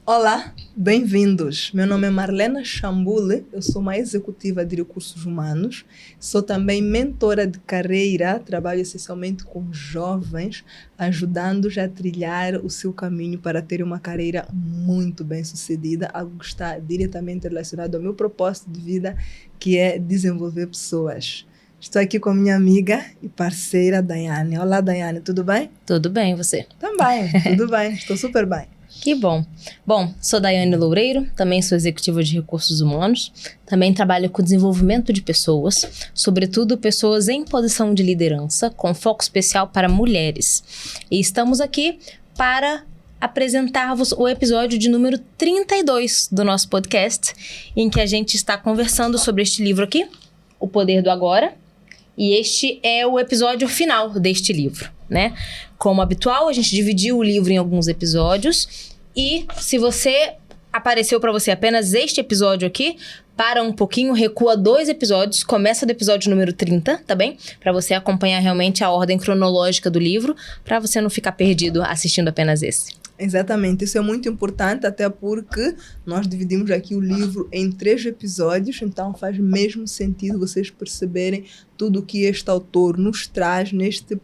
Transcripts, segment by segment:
Olá, bem-vindos. Meu nome é Marlena Chambule, eu sou uma executiva de recursos humanos, sou também mentora de carreira, trabalho essencialmente com jovens, ajudando-os a trilhar o seu caminho para ter uma carreira muito bem-sucedida, algo que está diretamente relacionado ao meu propósito de vida, que é desenvolver pessoas. Estou aqui com a minha amiga e parceira, Daiane. Olá, Daiane, tudo bem? Tudo bem, e você? Também, tudo bem, estou super bem. Que bom. Bom, sou Daiane Loureiro, também sou executiva de recursos humanos, também trabalho com desenvolvimento de pessoas, sobretudo pessoas em posição de liderança, com foco especial para mulheres. E estamos aqui para apresentar-vos o episódio de número 32 do nosso podcast, em que a gente está conversando sobre este livro aqui, O Poder do Agora, e este é o episódio final deste livro, né? Como habitual, a gente dividiu o livro em alguns episódios e se apareceu para você apenas este episódio aqui, para um pouquinho, recua 2 episódios, começa do episódio número 30, tá bem? Para você acompanhar realmente a ordem cronológica do livro, para você não ficar perdido assistindo apenas esse. Exatamente, isso é muito importante, até porque nós dividimos aqui o livro em 3 episódios, então faz mesmo sentido vocês perceberem tudo o que este autor nos traz neste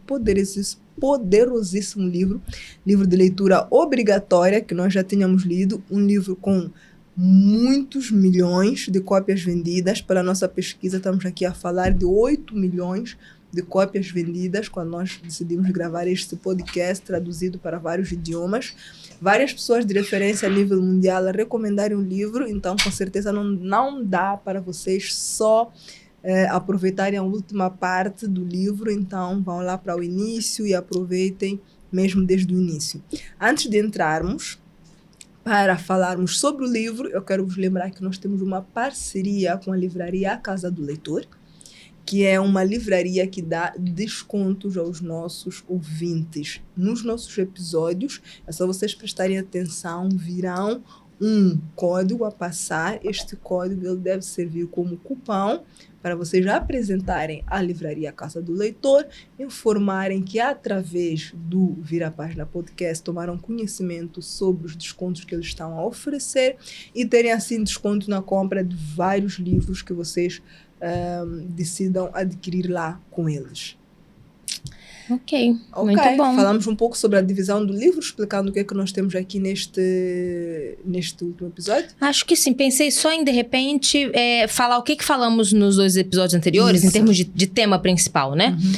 poderosíssimo livro de leitura obrigatória, que nós já tínhamos lido, um livro com muitos milhões de cópias vendidas. Pela nossa pesquisa, estamos aqui a falar de 8 milhões de cópias vendidas, quando nós decidimos gravar este podcast traduzido para vários idiomas. Várias pessoas de referência a nível mundial a recomendarem o livro, então com certeza não dá para vocês só aproveitarem a última parte do livro, então vão lá para o início e aproveitem mesmo desde o início. Antes de entrarmos para falarmos sobre o livro, eu quero vos lembrar que nós temos uma parceria com a livraria A Casa do Leitor, que é uma livraria que dá descontos aos nossos ouvintes. Nos nossos episódios, é só vocês prestarem atenção, virão um código a passar. Este código ele deve servir como cupom para vocês apresentarem à livraria Casa do Leitor, informarem que através do Vira a Página Podcast tomaram conhecimento sobre os descontos que eles estão a oferecer e terem assim desconto na compra de vários livros que vocês decidam adquirir lá com eles. Ok, muito bom. Falamos um pouco sobre a divisão do livro, explicando o que é que nós temos aqui neste último episódio? Acho que sim, pensei só em, de repente, falar o que falamos nos 2 episódios anteriores, isso, em termos de tema principal, né? Uhum.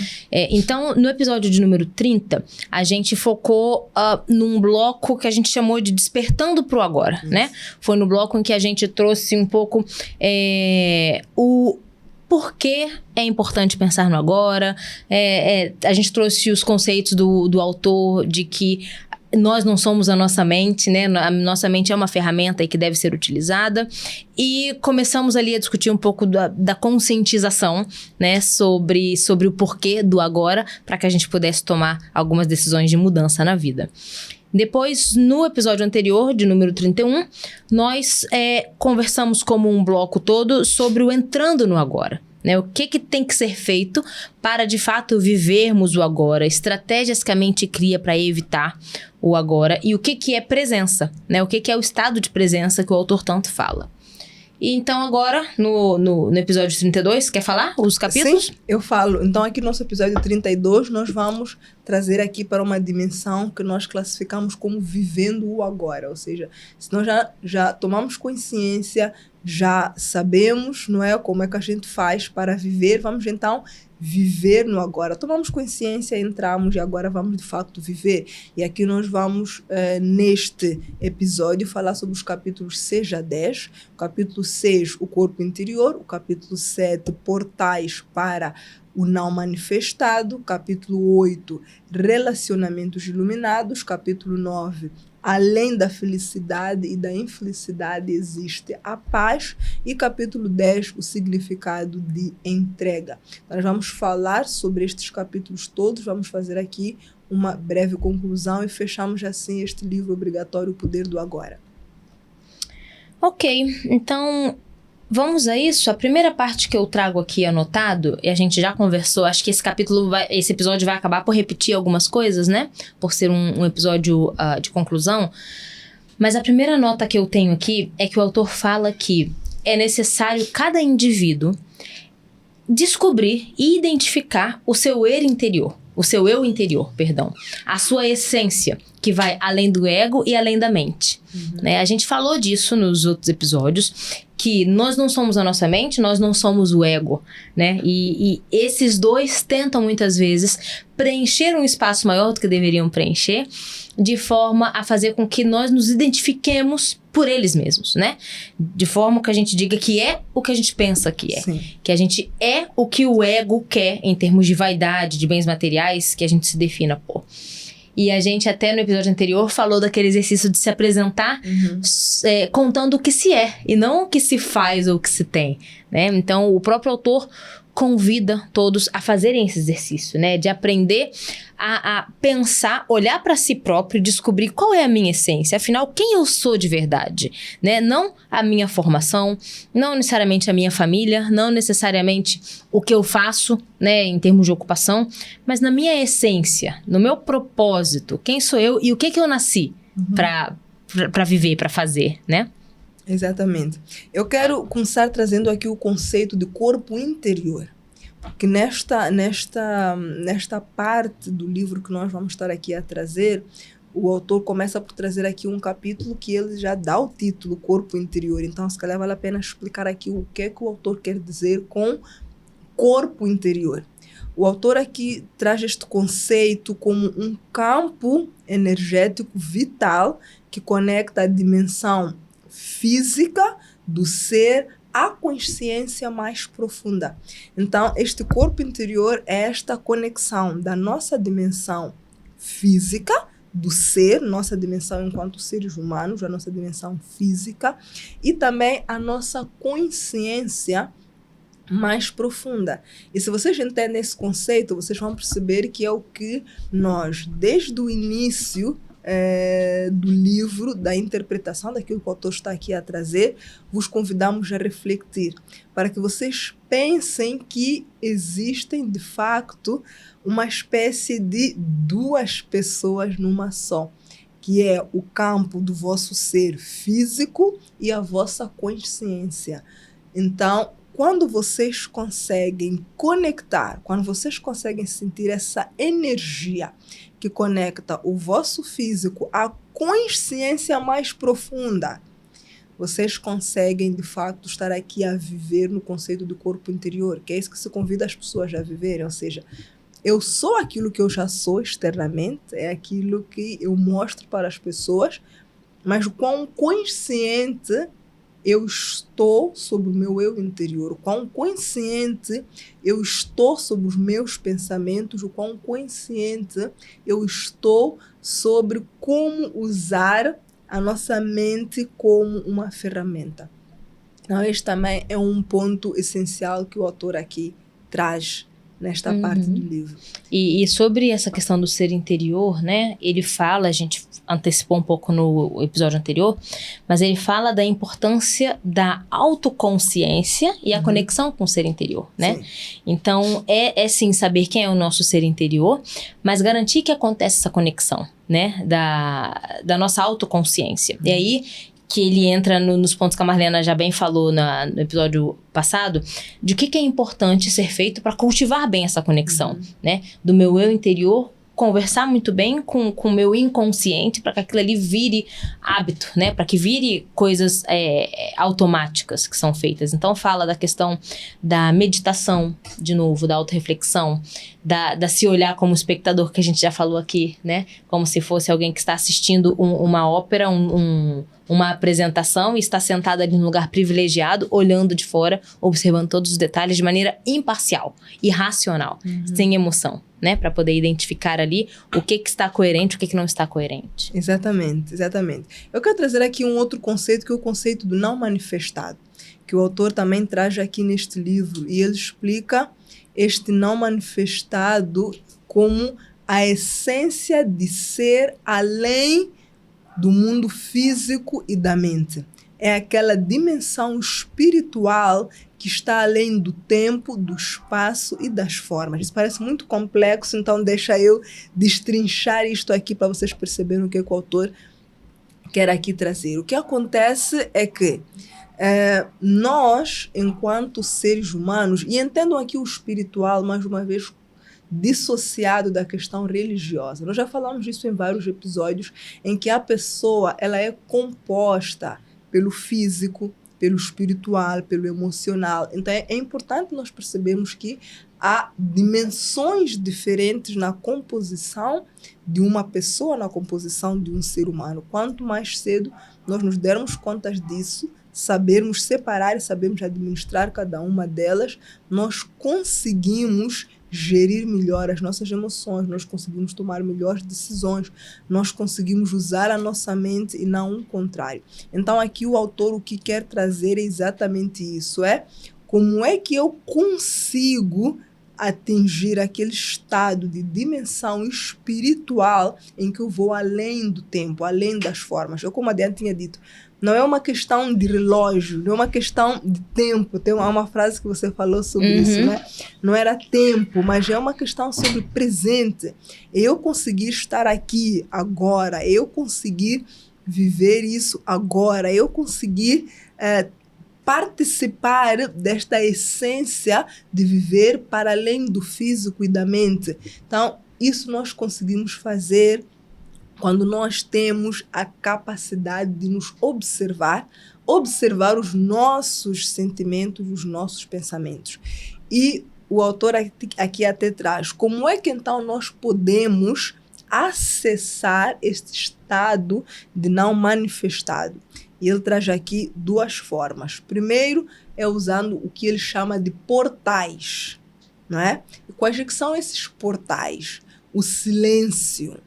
Então, no episódio de número 30, a gente focou num bloco que a gente chamou de Despertando pro Agora, isso, né? Foi no bloco em que a gente trouxe um pouco o por que é importante pensar no agora. A gente trouxe os conceitos do autor de que nós não somos a nossa mente, né? A nossa mente é uma ferramenta e que deve ser utilizada. E começamos ali a discutir um pouco da conscientização, né? Sobre o porquê do agora, para que a gente pudesse tomar algumas decisões de mudança na vida. Depois, no episódio anterior, de número 31, nós conversamos como um bloco todo sobre o entrando no agora. Né? O que tem que ser feito para, de fato, vivermos o agora, estratégias que a mente cria para evitar o agora e o que é presença, né? O que é o estado de presença que o autor tanto fala. E então agora, no episódio 32, quer falar os capítulos? Sim, eu falo. Então aqui no nosso episódio 32, nós vamos trazer aqui para uma dimensão que nós classificamos como vivendo o agora. Ou seja, se nós já tomamos consciência, já sabemos, não é, como é que a gente faz para viver, vamos então viver no agora. Tomamos consciência, entramos e agora vamos de facto viver. E aqui nós vamos, neste episódio, falar sobre os capítulos 6 a 10. O capítulo 6, o corpo interior. O capítulo 7, portais para o não manifestado. Capítulo 8, relacionamentos iluminados. Capítulo 9, além da felicidade e da infelicidade existe a paz. E capítulo 10, o significado de entrega. Nós vamos falar sobre estes capítulos todos, vamos fazer aqui uma breve conclusão e fechamos assim este livro obrigatório, O Poder do Agora. Ok, então vamos a isso. A primeira parte que eu trago aqui anotado, e a gente já conversou, acho que esse episódio vai acabar por repetir algumas coisas, né? Por ser um episódio de conclusão. Mas a primeira nota que eu tenho aqui é que o autor fala que é necessário cada indivíduo descobrir e identificar o seu eu interior. O seu eu interior, perdão. A sua essência, que vai além do ego e além da mente. Né? A gente falou disso nos outros episódios, que nós não somos a nossa mente, nós não somos o ego, né? E esses dois tentam muitas vezes preencher um espaço maior do que deveriam preencher, de forma a fazer com que nós nos identifiquemos por eles mesmos, né? De forma que a gente diga que é o que a gente pensa que é. Sim. Que a gente é o que o ego quer em termos de vaidade, de bens materiais, que a gente se defina por. E a gente até no episódio anterior falou daquele exercício de se apresentar contando o que se é e não o que se faz ou o que se tem, né? Então o próprio autor convida todos a fazerem esse exercício, né? De aprender a pensar, olhar para si próprio e descobrir qual é a minha essência. Afinal, quem eu sou de verdade, né? Não a minha formação, não necessariamente a minha família, não necessariamente o que eu faço, né? Em termos de ocupação, mas na minha essência, no meu propósito. Quem sou eu e o que eu nasci para viver, para fazer, né? Exatamente. Eu quero começar trazendo aqui o conceito de corpo interior. Porque nesta parte do livro que nós vamos estar aqui a trazer, o autor começa por trazer aqui um capítulo que ele já dá o título Corpo Interior. Então, se calhar vale a pena explicar aqui o que é que o autor quer dizer com corpo interior. O autor aqui traz este conceito como um campo energético vital que conecta a dimensão física do ser à consciência mais profunda. Então, este corpo interior é esta conexão da nossa dimensão física, do ser, nossa dimensão enquanto seres humanos, a nossa dimensão física, e também a nossa consciência mais profunda. E se vocês entendem esse conceito, vocês vão perceber que é o que nós, desde o início do livro, da interpretação daquilo que o autor está aqui a trazer, vos convidamos a refletir, para que vocês pensem que existem, de facto, uma espécie de duas pessoas numa só, que é o campo do vosso ser físico e a vossa consciência. Então, quando vocês conseguem conectar, quando vocês conseguem sentir essa energia que conecta o vosso físico à consciência mais profunda, vocês conseguem, de fato, estar aqui a viver no conceito do corpo interior, que é isso que se convida as pessoas a viverem, ou seja, eu sou aquilo que eu já sou externamente, é aquilo que eu mostro para as pessoas, mas o quão consciente eu estou sobre o meu eu interior, o quão consciente eu estou sobre os meus pensamentos, o quão consciente eu estou sobre como usar a nossa mente como uma ferramenta. Então, este também é um ponto essencial que o autor aqui traz nesta parte do livro. E sobre essa questão do ser interior, né? Ele fala, a gente antecipou um pouco no episódio anterior, mas ele fala da importância da autoconsciência e a conexão com o ser interior, né? Sim. Então, é sim saber quem é o nosso ser interior, mas garantir que acontece essa conexão, né? Da nossa autoconsciência. E aí que ele entra nos pontos que a Marlena já bem falou no episódio passado, de o que é importante ser feito para cultivar bem essa conexão, né? Do meu eu interior, conversar muito bem com o meu inconsciente para que aquilo ali vire hábito, né? Para que vire coisas automáticas que são feitas. Então fala da questão da meditação, de novo, da autorreflexão, da se olhar como espectador, que a gente já falou aqui, né? Como se fosse alguém que está assistindo uma ópera, uma apresentação e está sentado ali num lugar privilegiado, olhando de fora, observando todos os detalhes de maneira imparcial e racional, sem emoção, né? Para poder identificar ali o que está coerente, o que não está coerente. Exatamente, exatamente. Eu quero trazer aqui um outro conceito, que é o conceito do não manifestado, que o autor também traz aqui neste livro, e ele explica este não manifestado como a essência de ser além do mundo físico e da mente. É aquela dimensão espiritual que está além do tempo, do espaço e das formas. Isso parece muito complexo, então deixa eu destrinchar isto aqui para vocês perceberem o que o autor quero aqui trazer. O que acontece é que nós, enquanto seres humanos, e entendam aqui o espiritual, mais uma vez, dissociado da questão religiosa. Nós já falamos disso em vários episódios, em que a pessoa ela é composta pelo físico, pelo espiritual, pelo emocional. Então é importante nós percebermos que há dimensões diferentes na composição de uma pessoa, na composição de um ser humano. Quanto mais cedo nós nos dermos conta disso, sabermos separar e sabermos administrar cada uma delas, nós conseguimos gerir melhor as nossas emoções, nós conseguimos tomar melhores decisões, nós conseguimos usar a nossa mente e não o contrário. Então aqui o autor o que quer trazer é exatamente isso, como é que eu consigo atingir aquele estado de dimensão espiritual em que eu vou além do tempo, além das formas. Eu, como a Diana tinha dito, não é uma questão de relógio, não é uma questão de tempo. Tem uma frase que você falou sobre isso, né? Não era tempo, mas é uma questão sobre presente. Eu conseguir estar aqui agora, eu conseguir viver isso agora, eu conseguir participar desta essência de viver para além do físico e da mente. Então, isso nós conseguimos fazer quando nós temos a capacidade de nos observar os nossos sentimentos, os nossos pensamentos. E o autor aqui até traz como é que então nós podemos acessar este estado de não manifestado. E ele traz aqui duas formas. Primeiro é usando o que ele chama de portais, não é? E quais que são esses portais? O silêncio,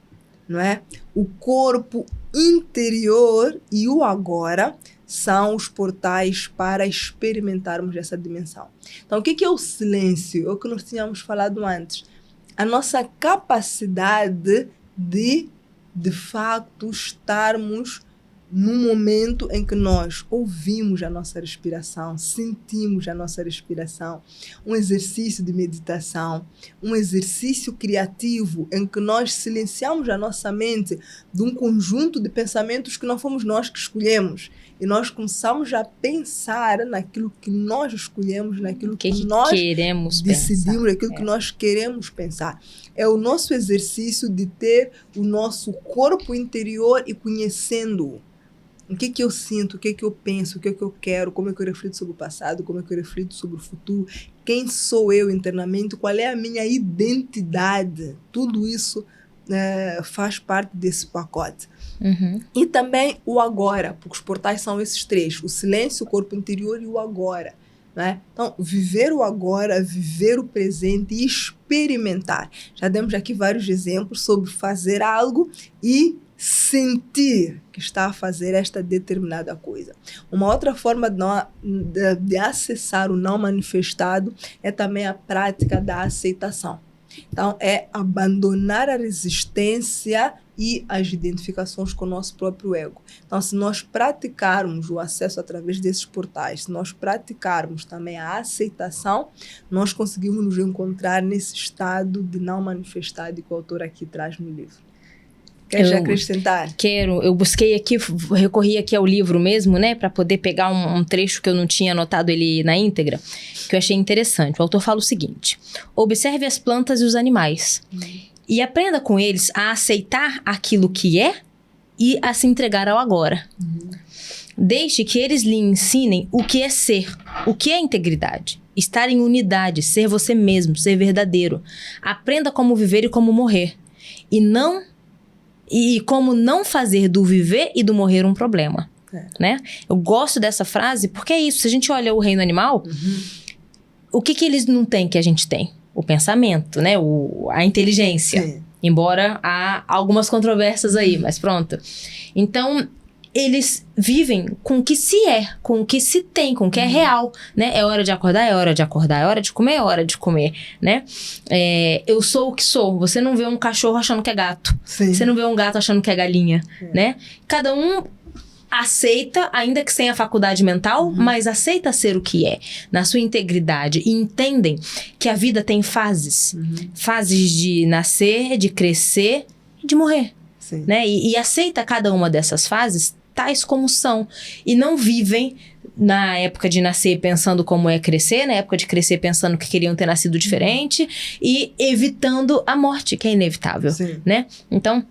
não é? O corpo interior e o agora são os portais para experimentarmos essa dimensão. Então, o que é o silêncio? É o que nós tínhamos falado antes. A nossa capacidade de fato, estarmos num momento em que nós ouvimos a nossa respiração, sentimos a nossa respiração, um exercício de meditação, um exercício criativo em que nós silenciamos a nossa mente de um conjunto de pensamentos que não fomos nós que escolhemos e nós começamos a pensar naquilo que nós escolhemos, naquilo que nós queremos decidimos, pensar. naquilo que nós queremos pensar. É o nosso exercício de ter o nosso corpo interior e conhecendo-o. O que eu sinto, o que eu penso, o que eu quero, como é que eu reflito sobre o passado, como é que eu reflito sobre o futuro, quem sou eu internamente, qual é a minha identidade. Tudo isso faz parte desse pacote. E também o agora, porque os portais são esses três, o silêncio, o corpo interior e o agora. Né? Então, viver o agora, viver o presente e experimentar. Já demos aqui vários exemplos sobre fazer algo e sentir que está a fazer esta determinada coisa. Uma outra forma de acessar o não manifestado é também a prática da aceitação. Então, é abandonar a resistência e as identificações com o nosso próprio ego. Então, se nós praticarmos o acesso através desses portais, se nós praticarmos também a aceitação, nós conseguimos nos encontrar nesse estado de não manifestado que o autor aqui traz no livro. Quer acrescentar? Quero. Eu busquei aqui, recorri aqui ao livro mesmo, né? Para poder pegar um trecho que eu não tinha anotado ele na íntegra, que eu achei interessante. O autor fala o seguinte: observe as plantas e os animais e aprenda com eles a aceitar aquilo que é e a se entregar ao agora. Deixe que eles lhe ensinem o que é ser, o que é integridade, estar em unidade, ser você mesmo, ser verdadeiro. Aprenda como viver e como morrer. E como não fazer do viver e do morrer um problema. Né? Eu gosto dessa frase porque é isso. Se a gente olha o reino animal, o que eles não têm que a gente tem? O pensamento, né? A inteligência. Sim. Embora há algumas controvérsias aí, mas pronto. Então, eles vivem com o que se é, com o que se tem, com o que é real, né? É hora de acordar, é hora de acordar, é hora de comer, é hora de comer, né? Eu sou o que sou. Você não vê um cachorro achando que é gato. Sim. Você não vê um gato achando que é galinha, né? Cada um aceita, ainda que sem a faculdade mental, mas aceita ser o que é, na sua integridade. E entendem que a vida tem fases. Fases de nascer, de crescer e de morrer. Né? E aceita cada uma dessas fases tais como são. E não vivem na época de nascer pensando como é crescer, na época de crescer pensando que queriam ter nascido diferente e evitando a morte, que é inevitável, né? Então,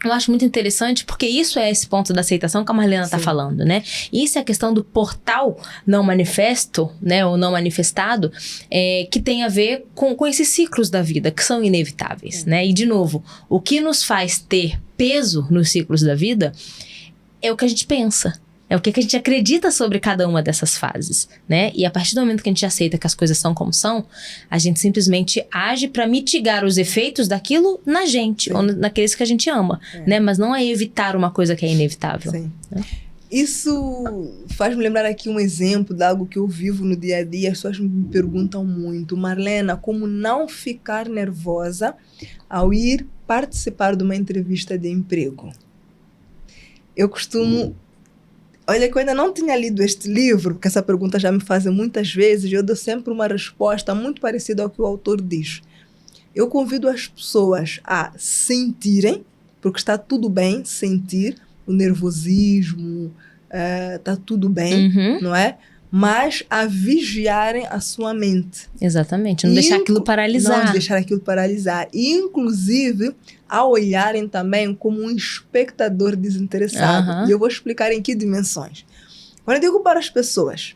eu acho muito interessante, porque isso é esse ponto da aceitação que a Marlena está falando, né? Isso é a questão do portal não manifesto, né? Ou não manifestado, que tem a ver com esses ciclos da vida, que são inevitáveis, né? E, de novo, o que nos faz ter peso nos ciclos da vida é o que a gente pensa. É o que a gente acredita sobre cada uma dessas fases, né? E a partir do momento que a gente aceita que as coisas são como são, a gente simplesmente age para mitigar os efeitos daquilo na gente, ou naqueles que a gente ama, né? Mas não é evitar uma coisa que é inevitável. Sim. Né? Isso faz-me lembrar aqui um exemplo de algo que eu vivo no dia a dia. As pessoas me perguntam muito: Marlena, como não ficar nervosa ao ir participar de uma entrevista de emprego? Eu costumo... Olha que eu ainda não tinha lido este livro, porque essa pergunta já me fazem muitas vezes, e eu dou sempre uma resposta muito parecida ao que o autor diz. Eu convido as pessoas a sentirem, porque está tudo bem sentir o nervosismo, está tudo bem, não é? Mas a vigiarem a sua mente. Exatamente, não deixar aquilo paralisar. Não deixar aquilo paralisar. E, inclusive, a olharem também como um espectador desinteressado. E eu vou explicar em que dimensões. Quando eu digo para as pessoas,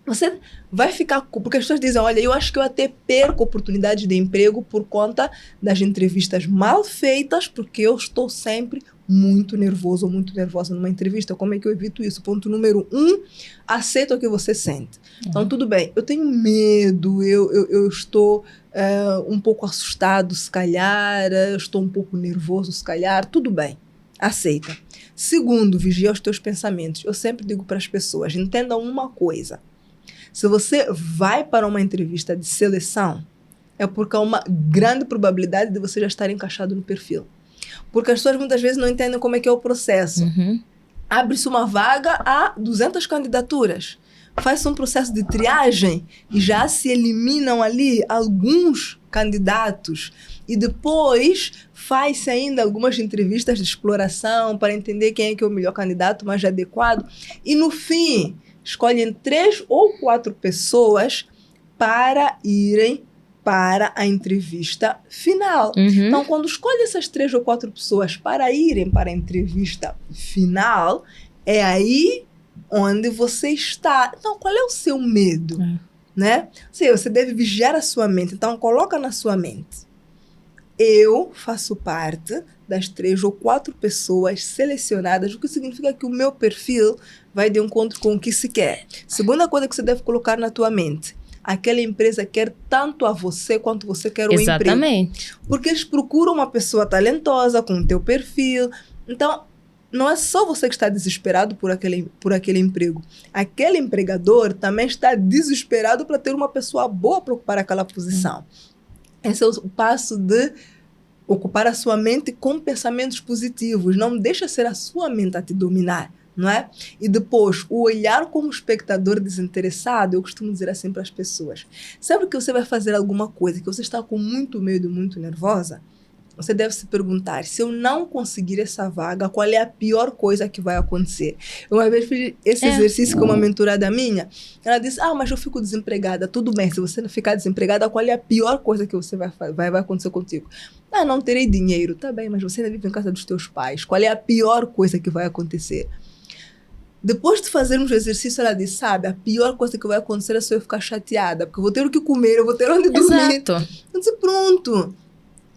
você vai ficar... Porque as pessoas dizem, olha, eu acho que eu até perco oportunidades de emprego por conta das entrevistas mal feitas, porque eu estou sempre muito nervoso ou muito nervosa numa entrevista. Como é que eu evito isso? Ponto número 1, aceita o que você sente. Então, tudo bem, eu tenho medo, eu estou um pouco assustado, se calhar, eu estou um pouco nervoso, se calhar, tudo bem, aceita. Segundo, vigia os teus pensamentos. Eu sempre digo para as pessoas, entendam uma coisa. Se você vai para uma entrevista de seleção, é porque há uma grande probabilidade de você já estar encaixado no perfil. Porque as pessoas muitas vezes não entendem como é que é o processo. Abre-se uma vaga a 200 candidaturas. Faz-se um processo de triagem e já se eliminam ali alguns candidatos. E depois faz-se ainda algumas entrevistas de exploração para entender quem é que é o melhor candidato, mais adequado. E no fim, escolhem 3 ou 4 pessoas para irem para a entrevista final. Então, quando escolhe essas 3 ou 4 pessoas para irem para a entrevista final, é aí onde você está. Então, qual é o seu medo? Né? Você deve vigiar a sua mente. Então, coloca na sua mente. Eu faço parte das 3 ou 4 pessoas selecionadas, o que significa que o meu perfil vai de encontro com o que se quer. Segunda coisa que você deve colocar na tua mente. Aquela empresa quer tanto a você quanto você quer o emprego. Exatamente. Porque eles procuram uma pessoa talentosa com o teu perfil. Então, não é só você que está desesperado por aquele emprego. Aquele empregador também está desesperado para ter uma pessoa boa para ocupar aquela posição. Esse é o passo de ocupar a sua mente com pensamentos positivos. Não deixa ser a sua mente a te dominar. Não é? E depois, o olhar como espectador desinteressado, eu costumo dizer assim para as pessoas. Sempre que você vai fazer alguma coisa que você está com muito medo, muito nervosa, você deve se perguntar, se eu não conseguir essa vaga, qual é a pior coisa que vai acontecer? Eu uma vez fiz esse exercício com uma mentorada minha, ela disse, mas eu fico desempregada. Tudo bem, se você não ficar desempregada, qual é a pior coisa que você vai acontecer contigo? Não terei dinheiro. Tá bem, mas você ainda vive em casa dos teus pais. Qual é a pior coisa que vai acontecer? Depois de fazermos o exercício, ela disse, a pior coisa que vai acontecer é só eu ficar chateada, porque eu vou ter o que comer, eu vou ter onde dormir. Exato. Eu disse, pronto.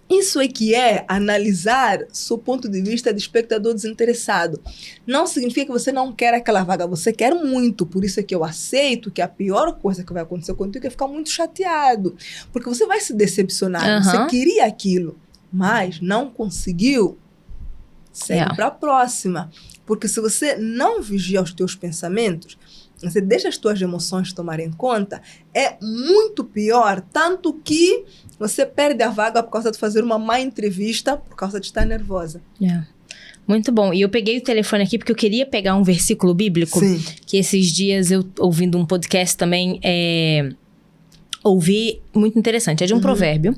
Isso é que é analisar seu ponto de vista de espectador desinteressado. Não significa que você não quer aquela vaga, você quer muito. Por isso é que eu aceito que a pior coisa que vai acontecer contigo é ficar muito chateado. Porque você vai se decepcionar, você queria aquilo, mas não conseguiu, segue para a próxima. Porque se você não vigia os teus pensamentos, você deixa as tuas emoções tomarem conta, é muito pior, tanto que você perde a vaga por causa de fazer uma má entrevista, por causa de estar nervosa. Muito bom. E eu peguei o telefone aqui porque eu queria pegar um versículo bíblico, que esses dias eu, ouvindo um podcast também, ouvi, muito interessante. É de um provérbio,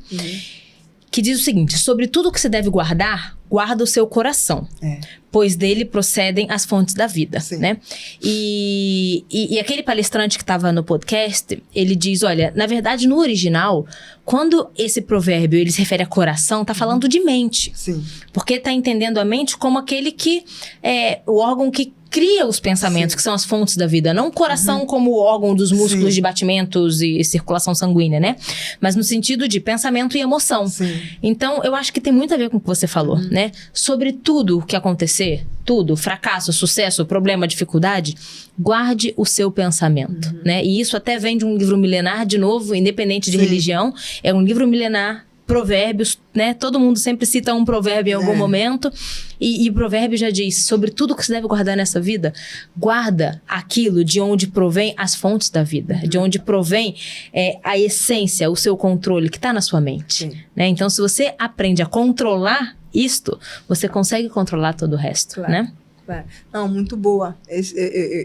que diz o seguinte, sobre tudo que se deve guardar, guarda o seu coração. Pois dele procedem as fontes da vida, né? E aquele palestrante que estava no podcast, ele diz, olha, na verdade, no original, quando esse provérbio ele se refere a coração, tá falando de mente. Sim. Porque tá entendendo a mente como aquele que é o órgão que cria os pensamentos, que são as fontes da vida. Não o coração como o órgão dos músculos de batimentos e circulação sanguínea, né? Mas no sentido de pensamento e emoção. Então, eu acho que tem muito a ver com o que você falou, né? Sobre tudo o que acontecer, tudo, fracasso, sucesso, problema, dificuldade, guarde o seu pensamento, né? E isso até vem de um livro milenar, de novo, independente de religião. É um livro milenar, provérbios, né? Todo mundo sempre cita um provérbio em algum momento. E o provérbio já diz, sobre tudo que se deve guardar nessa vida, guarda aquilo de onde provém as fontes da vida, de onde provém a essência, o seu controle, que está na sua mente. Né? Então, se você aprende a controlar isto, você consegue controlar todo o resto, né? Não, muito boa.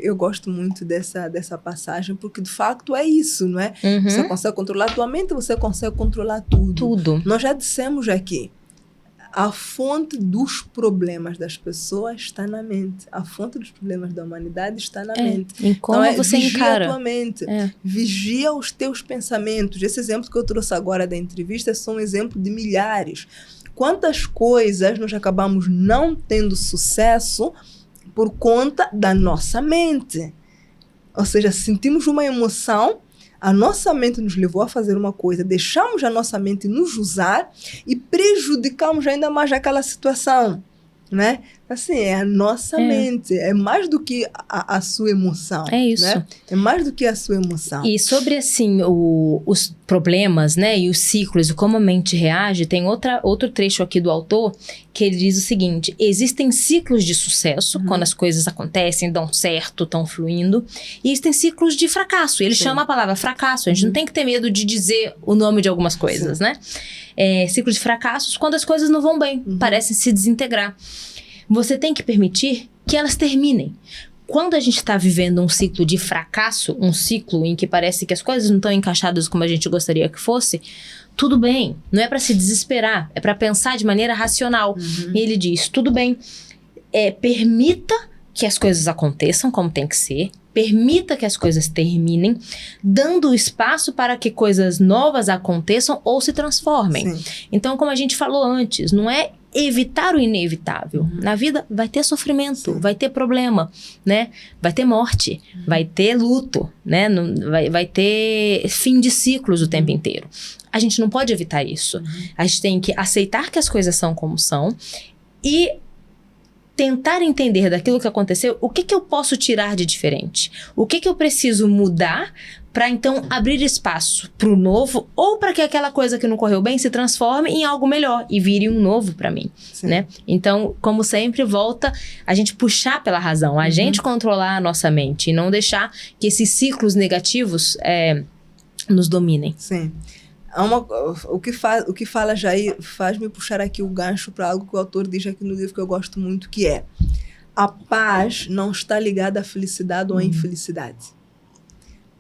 Eu gosto muito dessa passagem, porque de facto é isso, não é? Você consegue controlar a tua mente, você consegue controlar tudo. Nós já dissemos aqui, a fonte dos problemas das pessoas está na mente. A fonte dos problemas da humanidade está na mente. Em como então, você encara. Vigia a tua mente. Vigia os teus pensamentos. Esse exemplo que eu trouxe agora da entrevista é só um exemplo de milhares. Quantas coisas nós acabamos não tendo sucesso por conta da nossa mente. Ou seja, sentimos uma emoção, a nossa mente nos levou a fazer uma coisa, deixamos a nossa mente nos usar e prejudicamos ainda mais aquela situação, né? Assim, é a nossa mente, é mais do que a sua emoção. É isso. Né? É mais do que a sua emoção. E sobre, assim, os problemas, né, e os ciclos, e como a mente reage, tem outro trecho aqui do autor que ele diz o seguinte, existem ciclos de sucesso, quando as coisas acontecem, dão certo, estão fluindo, e existem ciclos de fracasso. Ele chama a palavra fracasso, a gente não tem que ter medo de dizer o nome de algumas coisas, né? Ciclos de fracassos, quando as coisas não vão bem, parecem se desintegrar. Você tem que permitir que elas terminem. Quando a gente está vivendo um ciclo de fracasso, um ciclo em que parece que as coisas não estão encaixadas como a gente gostaria que fosse, tudo bem, não é para se desesperar, é para pensar de maneira racional. E ele diz, tudo bem, permita que as coisas aconteçam como tem que ser, permita que as coisas terminem, dando espaço para que coisas novas aconteçam ou se transformem. Então, como a gente falou antes, não é evitar o inevitável. Na vida vai ter sofrimento, vai ter problema, né? Vai ter morte, vai ter luto, né? Vai ter fim de ciclos o tempo inteiro. A gente não pode evitar isso. A gente tem que aceitar que as coisas são como são e tentar entender daquilo que aconteceu, o que eu posso tirar de diferente? O que eu preciso mudar para então abrir espaço para o novo ou para que aquela coisa que não correu bem se transforme em algo melhor e vire um novo para mim, né? Então, como sempre, volta a gente puxar pela razão, a gente controlar a nossa mente e não deixar que esses ciclos negativos nos dominem. Sim. O que fala Jair faz-me puxar aqui o gancho para algo que o autor diz aqui no livro que eu gosto muito, que é: a paz não está ligada à felicidade ou à infelicidade.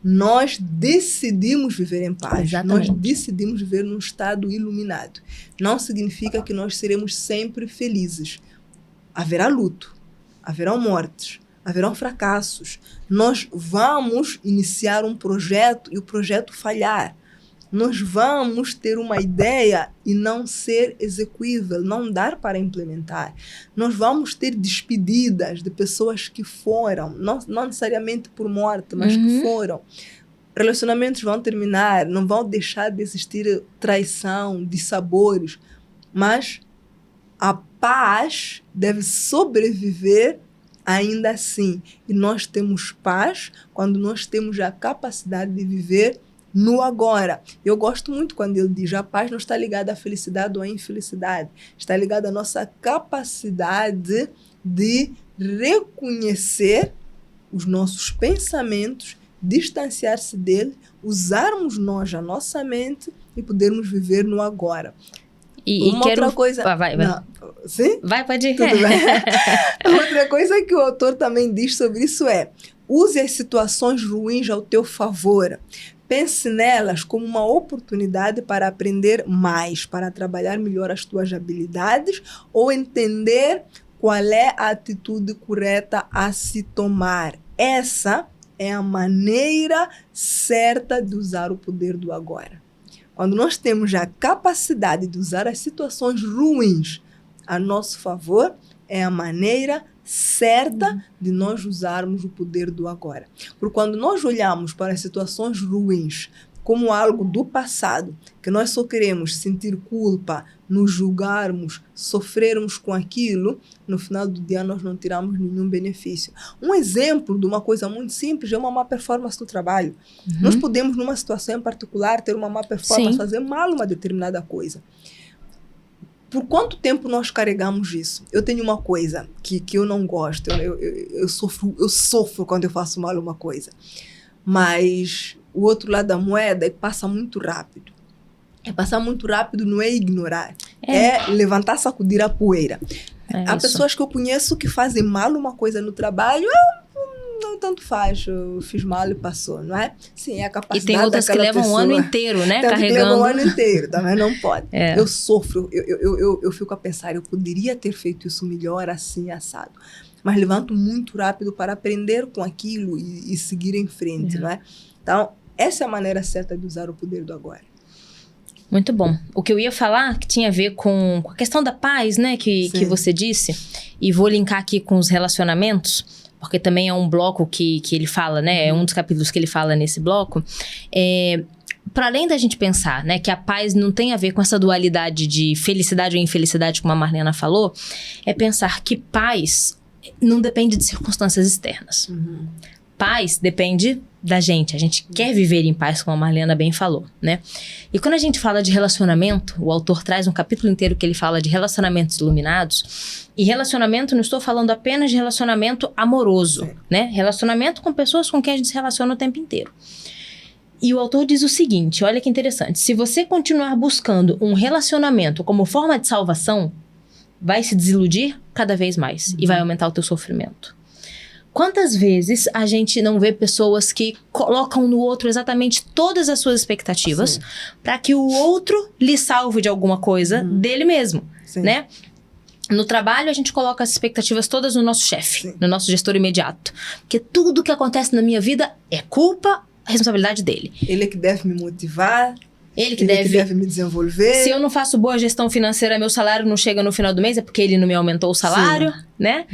Nós decidimos viver em paz. Exatamente. Nós decidimos viver num estado iluminado. Não significa que nós seremos sempre felizes. Haverá luto, haverão mortes, haverão fracassos. Nós vamos iniciar um projeto e o projeto falhar. Nós vamos ter uma ideia e não ser execuível, não dar para implementar. Nós vamos ter despedidas de pessoas que foram, não necessariamente por morte, mas que foram. Relacionamentos vão terminar, não vão deixar de existir traição, dissabores, mas a paz deve sobreviver ainda assim. E nós temos paz quando nós temos a capacidade de viver no agora. Eu gosto muito quando ele diz: a paz não está ligada à felicidade ou à infelicidade. Está ligada à nossa capacidade de reconhecer os nossos pensamentos, distanciar-se dele, usarmos nós a nossa mente e podermos viver no agora. Outra coisa... Vai. Não. Sim? Vai, pode ir. Tudo bem. Outra coisa que o autor também diz sobre isso é: use as situações ruins ao teu favor. pense nelas como uma oportunidade para aprender mais, para trabalhar melhor as tuas habilidades ou entender qual é a atitude correta a se tomar. Essa é a maneira certa de usar o poder do agora. Quando nós temos a capacidade de usar as situações ruins a nosso favor, é a maneira certa de nós usarmos o poder do agora. Porque quando nós olhamos para as situações ruins como algo do passado, que nós só queremos sentir culpa, nos julgarmos, sofrermos com aquilo, no final do dia nós não tiramos nenhum benefício. Um exemplo de uma coisa muito simples é uma má performance no trabalho. Nós podemos, numa situação em particular, ter uma má performance, fazer mal uma determinada coisa. Por quanto tempo nós carregamos isso? Eu tenho uma coisa que eu não gosto, eu sofro quando eu faço mal uma coisa. Mas o outro lado da moeda é que passa muito rápido. Passar muito rápido não é ignorar, é levantar, sacudir a poeira. Há pessoas que eu conheço que fazem mal uma coisa no trabalho, não tanto faz, eu fiz mal e passou, não é? Sim, é a capacidade. E tem outras que levam um ano inteiro, né? Carregando. Que levam um ano inteiro, também não pode. Eu sofro, eu fico a pensar, eu poderia ter feito isso melhor assim, assado. Mas levanto muito rápido para aprender com aquilo e seguir em frente, não é? Então, essa é a maneira certa de usar o poder do agora. Muito bom. O que eu ia falar, que tinha a ver com a questão da paz, né, que você disse, e vou linkar aqui com os relacionamentos, porque também é um bloco que ele fala, né, é um dos capítulos que ele fala nesse bloco, para além da gente pensar, né, que a paz não tem a ver com essa dualidade de felicidade ou infelicidade, como a Marlena falou, é pensar que paz não depende de circunstâncias externas. Paz depende da gente. A gente quer viver em paz, como a Marlena bem falou, né? E quando a gente fala de relacionamento, o autor traz um capítulo inteiro que ele fala de relacionamentos iluminados. E relacionamento, não estou falando apenas de relacionamento amoroso, né? Relacionamento com pessoas com quem a gente se relaciona o tempo inteiro. E o autor diz o seguinte, olha que interessante. Se você continuar buscando um relacionamento como forma de salvação, vai se desiludir cada vez mais e vai aumentar o teu sofrimento. Quantas vezes a gente não vê pessoas que colocam no outro exatamente todas as suas expectativas para que o outro lhe salve de alguma coisa dele mesmo, né? No trabalho, a gente coloca as expectativas todas no nosso chefe, no nosso gestor imediato. Porque tudo que acontece na minha vida é culpa, responsabilidade dele. Ele é que deve me motivar. Ele que deve me desenvolver. Se eu não faço boa gestão financeira, meu salário não chega no final do mês, é porque ele não me aumentou o salário, né?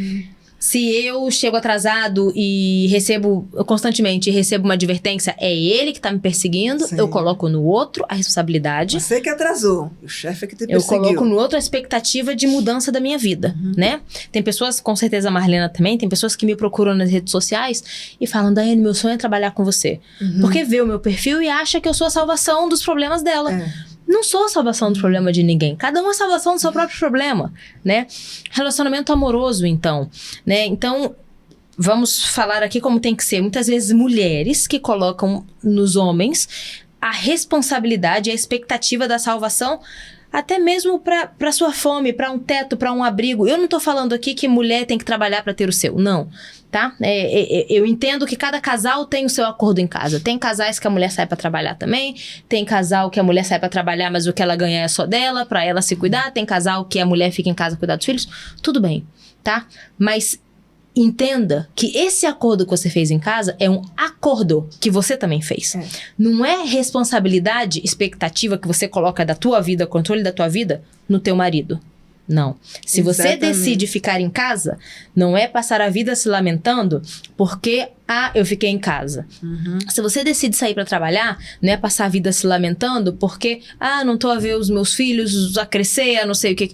Se eu chego atrasado e recebo constantemente uma advertência, é ele que está me perseguindo, eu coloco no outro a responsabilidade. Você que atrasou, o chefe é que te perseguiu. Eu coloco no outro a expectativa de mudança da minha vida, né? Tem pessoas, com certeza a Marlena também, tem pessoas que me procuram nas redes sociais e falam, Daiane, meu sonho é trabalhar com você. Porque vê o meu perfil e acha que eu sou a salvação dos problemas dela. Não sou a salvação do problema de ninguém. Cada um é a salvação do seu próprio problema, né? Relacionamento amoroso, então, né? Então, vamos falar aqui como tem que ser. Muitas vezes, mulheres que colocam nos homens a responsabilidade, a expectativa da salvação, até mesmo para sua fome, para um teto, para um abrigo. Eu não tô falando aqui que mulher tem que trabalhar para ter o seu, não. Tá? Eu entendo que cada casal tem o seu acordo em casa. Tem casais que a mulher sai pra trabalhar também. Tem casal que a mulher sai pra trabalhar, mas o que ela ganha é só dela, pra ela se cuidar. Tem casal que a mulher fica em casa cuidar dos filhos. Tudo bem, tá? Mas entenda que esse acordo que você fez em casa é um acordo que você também fez. Não é responsabilidade, expectativa que você coloca da tua vida, controle da tua vida no teu marido. Não. Se você decide ficar em casa, não é passar a vida se lamentando porque, eu fiquei em casa. Se você decide sair para trabalhar, não é passar a vida se lamentando porque, não tô a ver os meus filhos a crescer, a não sei o que.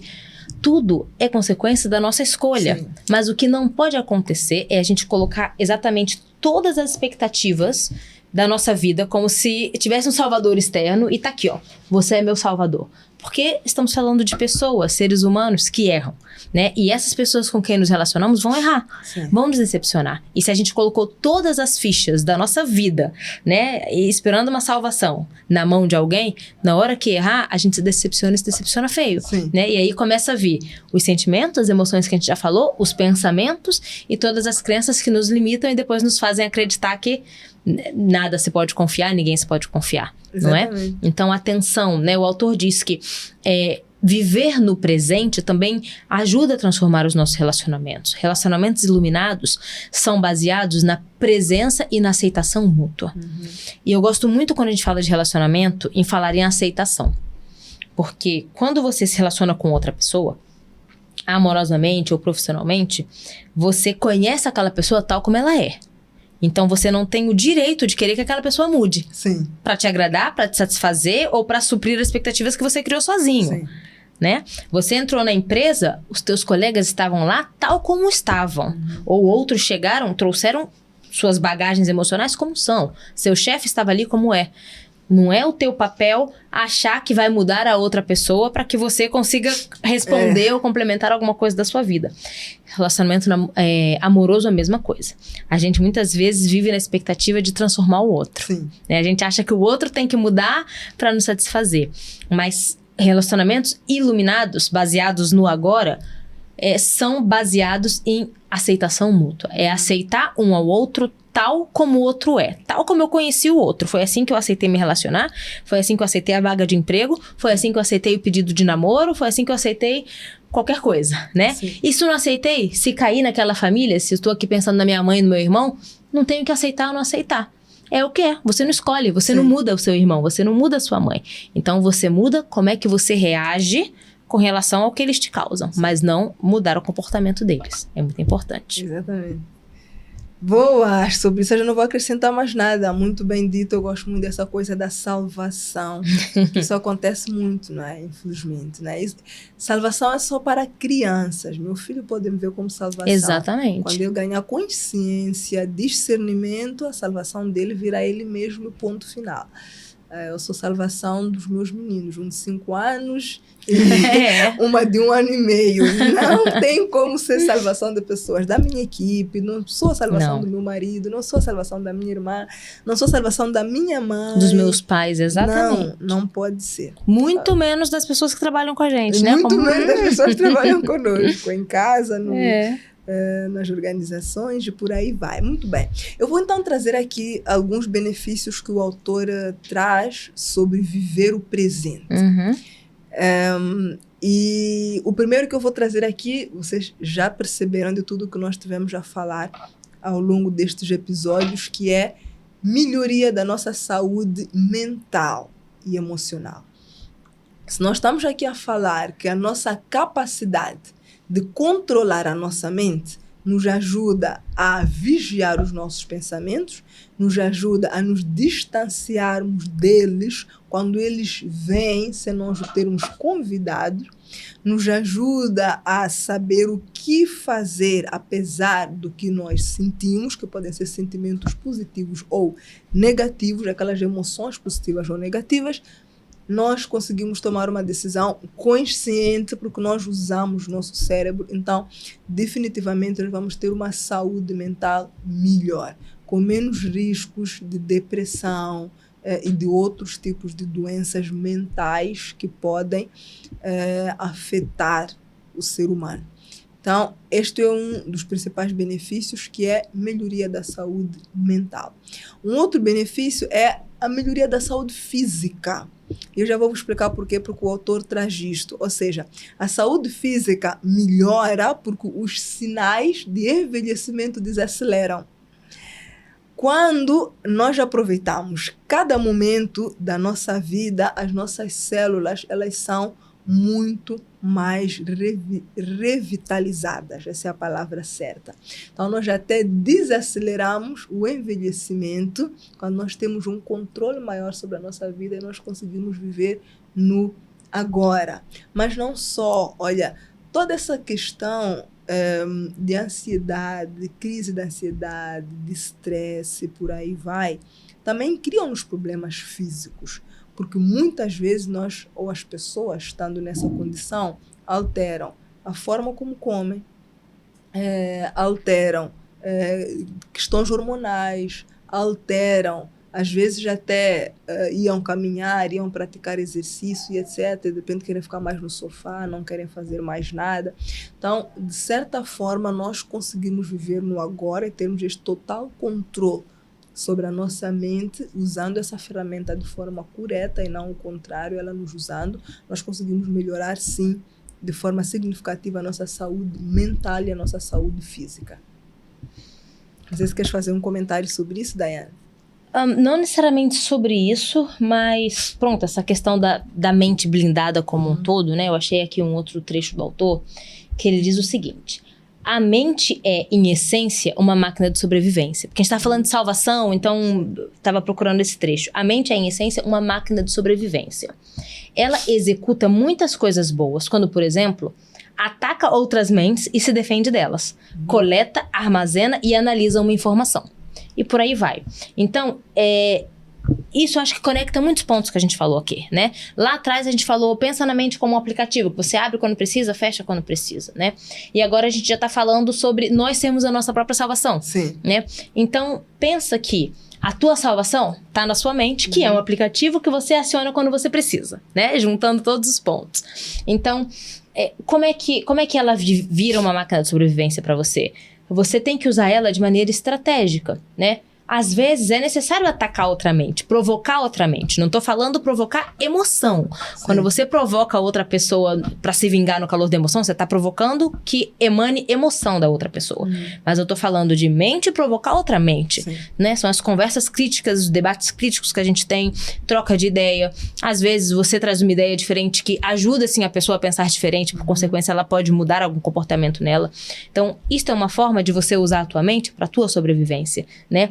Tudo é consequência da nossa escolha. Mas o que não pode acontecer é a gente colocar exatamente todas as expectativas da nossa vida como se tivesse um salvador externo e tá aqui, ó. Você é meu salvador. Porque estamos falando de pessoas, seres humanos que erram, né? E essas pessoas com quem nos relacionamos vão errar, vão nos decepcionar. E se a gente colocou todas as fichas da nossa vida, né, e esperando uma salvação na mão de alguém, na hora que errar, a gente se decepciona feio, né? E aí começa a vir os sentimentos, as emoções que a gente já falou, os pensamentos e todas as crenças que nos limitam e depois nos fazem acreditar que nada se pode confiar, ninguém se pode confiar, Exatamente. não é? Então, atenção, né? O autor diz que viver no presente também ajuda a transformar os nossos relacionamentos. Relacionamentos iluminados são baseados na presença e na aceitação mútua. E eu gosto muito quando a gente fala de relacionamento em falar em aceitação. Porque quando você se relaciona com outra pessoa, amorosamente ou profissionalmente, você conhece aquela pessoa tal como ela é. Então, você não tem o direito de querer que aquela pessoa mude. Sim. Pra te agradar, pra te satisfazer ou pra suprir as expectativas que você criou sozinho. Sim. Né? Você entrou na empresa, os teus colegas estavam lá tal como estavam. Ou outros chegaram, trouxeram suas bagagens emocionais como são. Seu chefe estava ali como é. Não é o teu papel achar que vai mudar a outra pessoa para que você consiga responder ou complementar alguma coisa da sua vida. Relacionamento amoroso é a mesma coisa. A gente muitas vezes vive na expectativa de transformar o outro. Né? A gente acha que o outro tem que mudar para nos satisfazer. Mas relacionamentos iluminados, baseados no agora, são baseados em aceitação mútua. É aceitar um ao outro tal como o outro é. Tal como eu conheci o outro. Foi assim que eu aceitei me relacionar. Foi assim que eu aceitei a vaga de emprego. Foi assim que eu aceitei o pedido de namoro. Foi assim que eu aceitei qualquer coisa, né? E se eu não aceitei, se cair naquela família, se eu estou aqui pensando na minha mãe e no meu irmão, não tenho que aceitar ou não aceitar. É o que é. Você não escolhe. Você não muda o seu irmão. Você não muda a sua mãe. Então, você muda como é que você reage com relação ao que eles te causam. Mas não mudar o comportamento deles. É muito importante. Exatamente. Boa, sobre isso eu já não vou acrescentar mais nada. Muito bem dito, eu gosto muito dessa coisa da salvação. Isso acontece muito, não é? Infelizmente, né? Salvação é só para crianças. Meu filho pode me ver como salvação. Exatamente. Quando ele ganhar consciência, discernimento, a salvação dele virá ele mesmo, ponto final. Eu sou salvação dos meus meninos, um de 5 anos e uma de 1 ano e meio. Não tem como ser salvação de pessoas da minha equipe, não sou a salvação do meu marido, não sou a salvação da minha irmã, não sou a salvação da minha mãe. Dos meus pais, exatamente. Não pode ser. Muito menos das pessoas que trabalham com a gente, né? Muito menos das pessoas que trabalham conosco, em casa, nas organizações e por aí vai. Muito bem. Eu vou então trazer aqui alguns benefícios que o autor traz sobre viver o presente. E o primeiro que eu vou trazer aqui, vocês já perceberam de tudo que nós tivemos a falar ao longo destes episódios, que é melhoria da nossa saúde mental e emocional. Se nós estamos aqui a falar que a nossa capacidade de controlar a nossa mente nos ajuda a vigiar os nossos pensamentos, nos ajuda a nos distanciarmos deles quando eles vêm, sem nós o termos convidado, nos ajuda a saber o que fazer apesar do que nós sentimos, que podem ser sentimentos positivos ou negativos, aquelas emoções positivas ou negativas. Nós conseguimos tomar uma decisão consciente porque nós usamos nosso cérebro. Então, definitivamente, nós vamos ter uma saúde mental melhor, com menos riscos de depressão e de outros tipos de doenças mentais que podem afetar o ser humano. Então, este é um dos principais benefícios, que é melhoria da saúde mental. Um outro benefício é a melhoria da saúde física. Eu já vou explicar por quê, porque o autor traz isto. Ou seja, a saúde física melhora porque os sinais de envelhecimento desaceleram. Quando nós aproveitamos cada momento da nossa vida, as nossas células, elas são muito mais revitalizadas. Essa é a palavra certa. Então, nós até desaceleramos o envelhecimento quando nós temos um controle maior sobre a nossa vida e nós conseguimos viver no agora. Mas não só, olha, toda essa questão de ansiedade, de crise de ansiedade, de estresse, por aí vai, também criam-nos problemas físicos. Porque muitas vezes nós, ou as pessoas, estando nessa condição, alteram a forma como comem, alteram questões hormonais, alteram, às vezes até iam caminhar, iam praticar exercício e etc. De repente querem ficar mais no sofá, não querem fazer mais nada. Então, de certa forma, nós conseguimos viver no agora e termos este total controle sobre a nossa mente, usando essa ferramenta de forma correta e não o contrário, ela nos usando, nós conseguimos melhorar, sim, de forma significativa a nossa saúde mental e a nossa saúde física. Não sei se queres fazer um comentário sobre isso, Daiane. Não necessariamente sobre isso, mas pronto, essa questão da mente blindada como um todo, né? Eu achei aqui um outro trecho do autor, que ele diz o seguinte: a mente é, em essência, uma máquina de sobrevivência. Porque a gente está falando de salvação, então estava procurando esse trecho. A mente é, em essência, uma máquina de sobrevivência. Ela executa muitas coisas boas, quando, por exemplo, ataca outras mentes e se defende delas. Coleta, armazena e analisa uma informação. E por aí vai. Então, isso acho que conecta muitos pontos que a gente falou aqui, né? Lá atrás a gente falou, pensa na mente como um aplicativo, que você abre quando precisa, fecha quando precisa, né? E agora a gente já está falando sobre nós sermos a nossa própria salvação. Sim. Né? Então, pensa que a tua salvação está na sua mente, que é um aplicativo que você aciona quando você precisa, né? Juntando todos os pontos. Então, como é que ela vira uma máquina de sobrevivência para você? Você tem que usar ela de maneira estratégica, né? Às vezes é necessário atacar outra mente, provocar outra mente. Não tô falando provocar emoção. Sim. Quando você provoca outra pessoa para se vingar no calor da emoção, você tá provocando que emane emoção da outra pessoa. Mas eu tô falando de mente provocar outra mente, né? São as conversas críticas, os debates críticos que a gente tem, troca de ideia. Às vezes você traz uma ideia diferente que ajuda, assim, a pessoa a pensar diferente, por consequência ela pode mudar algum comportamento nela. Então, isso é uma forma de você usar a tua mente para tua sobrevivência, né?